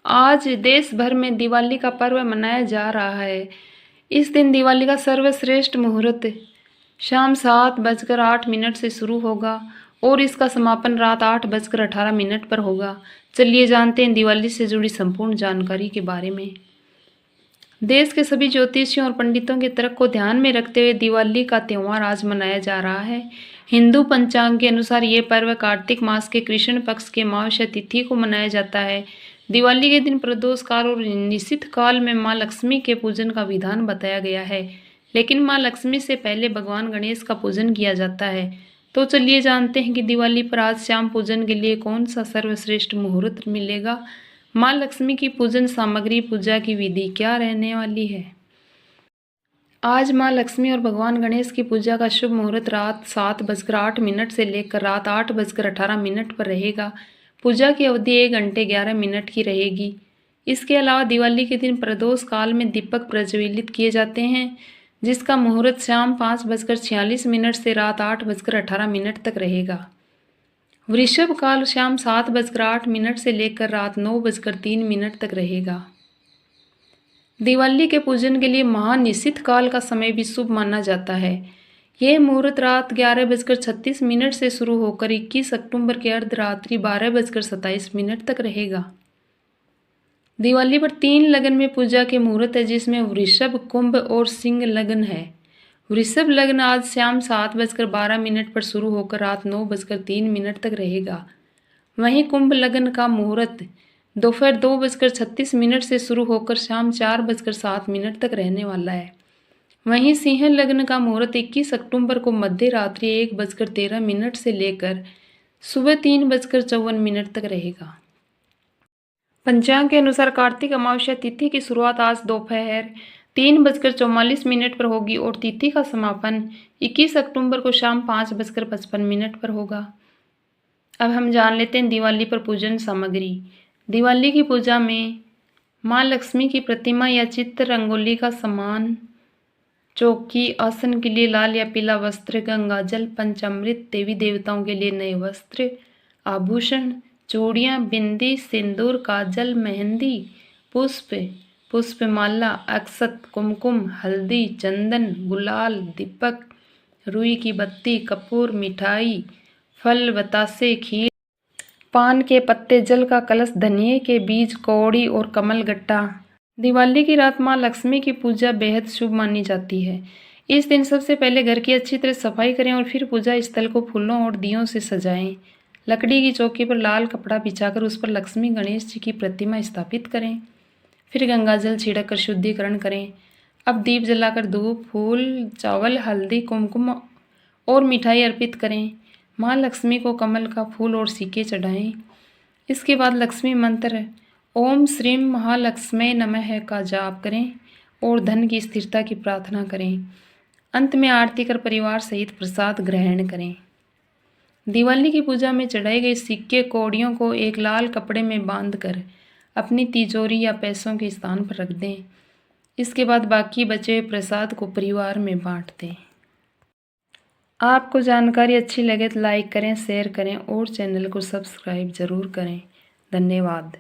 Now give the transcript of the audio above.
आज देश भर में दिवाली का पर्व मनाया जा रहा है। इस दिन दिवाली का सर्वश्रेष्ठ मुहूर्त शाम 7:08 से शुरू होगा और इसका समापन रात 8:18 पर होगा। चलिए जानते हैं दिवाली से जुड़ी संपूर्ण जानकारी के बारे में। देश के सभी ज्योतिषियों और पंडितों के तर्क को ध्यान में रखते हुए दिवाली का त्यौहार आज मनाया जा रहा है। हिंदू पंचांग के अनुसार ये पर्व कार्तिक मास के कृष्ण पक्ष के अमावस्या तिथि को मनाया जाता है। दिवाली के दिन प्रदोष काल और निशित काल में मां लक्ष्मी के पूजन का विधान बताया गया है, लेकिन मां लक्ष्मी से पहले भगवान गणेश का पूजन किया जाता है। तो चलिए जानते हैं कि दिवाली पर आज शाम पूजन के लिए कौन सा सर्वश्रेष्ठ मुहूर्त मिलेगा। मां लक्ष्मी की पूजन सामग्री, पूजा की विधि क्या रहने वाली है। आज मां लक्ष्मी और भगवान गणेश की पूजा का शुभ मुहूर्त रात 7:08 से लेकर रात 8:18 पर रहेगा। पूजा की अवधि 1 घंटे 11 मिनट की रहेगी। इसके अलावा दिवाली के दिन प्रदोष काल में दीपक प्रज्वलित किए जाते हैं, जिसका मुहूर्त शाम 5:46 से रात 8:18 तक रहेगा। वृषभ काल शाम 7:08 से लेकर रात 9:03 तक रहेगा। दिवाली के पूजन के लिए महानिशित काल का समय भी शुभ माना जाता है। यह मुहूर्त रात 11:36 से शुरू होकर 21 अक्टूबर के अर्धरात्रि 12:27 तक रहेगा। दिवाली पर 3 लग्न में पूजा के मुहूर्त है, जिसमें वृषभ, कुंभ और सिंह लग्न है। वृषभ लग्न आज शाम 7:12 पर शुरू होकर रात 9:03 तक रहेगा। वहीं कुंभ लग्न का मुहूर्त दोपहर 2:36 से शुरू होकर शाम 4:07 तक रहने वाला है। वहीं सिंह लग्न का मुहूर्त 21 अक्टूबर को मध्य रात्रि 1:13 से लेकर सुबह 3:54 तक रहेगा। पंचांग के अनुसार कार्तिक अमावस्या तिथि की शुरुआत आज दोपहर 3:44 पर होगी और तिथि का समापन 21 अक्टूबर को शाम 5:55 पर होगा। अब हम जान लेते हैं दिवाली पर पूजन सामग्री। दिवाली की पूजा में मां लक्ष्मी की प्रतिमा या चित्र, रंगोली का सामान, चौकी, आसन के लिए लाल या पीला वस्त्र, गंगा जल, पंचामृत, देवी देवताओं के लिए नए वस्त्र, आभूषण, चूड़ियाँ, बिंदी, सिंदूर, काजल, मेहंदी, पुष्प, पुष्पमाला, अक्षत, कुमकुम, हल्दी, चंदन, गुलाल, दीपक, रुई की बत्ती, कपूर, मिठाई, फल, बतासे, खीर, पान के पत्ते, जल का कलश, धनिये के बीज, कौड़ी और कमल गट्टा। दिवाली की रात मां लक्ष्मी की पूजा बेहद शुभ मानी जाती है। इस दिन सबसे पहले घर की अच्छी तरह सफाई करें और फिर पूजा स्थल को फूलों और दियों से सजाएं। लकड़ी की चौकी पर लाल कपड़ा बिछाकर उस पर लक्ष्मी गणेश जी की प्रतिमा स्थापित करें। फिर गंगाजल छिड़क कर शुद्धिकरण करें। अब दीप जलाकर धूप, फूल, चावल, हल्दी, कुमकुम और मिठाई अर्पित करें। माँ लक्ष्मी को कमल का फूल और सिक्के चढ़ाएं। इसके बाद लक्ष्मी मंत्र ओम श्रीम महालक्ष्मी नमः का जाप करें और धन की स्थिरता की प्रार्थना करें। अंत में आरती कर परिवार सहित प्रसाद ग्रहण करें। दिवाली की पूजा में चढ़ाए गए सिक्के, कौड़ियों को एक लाल कपड़े में बांधकर अपनी तिजोरी या पैसों के स्थान पर रख दें। इसके बाद बाकी बचे हुए प्रसाद को परिवार में बांट दें। आपको जानकारी अच्छी लगे तो लाइक करें, शेयर करें और चैनल को सब्सक्राइब जरूर करें। धन्यवाद।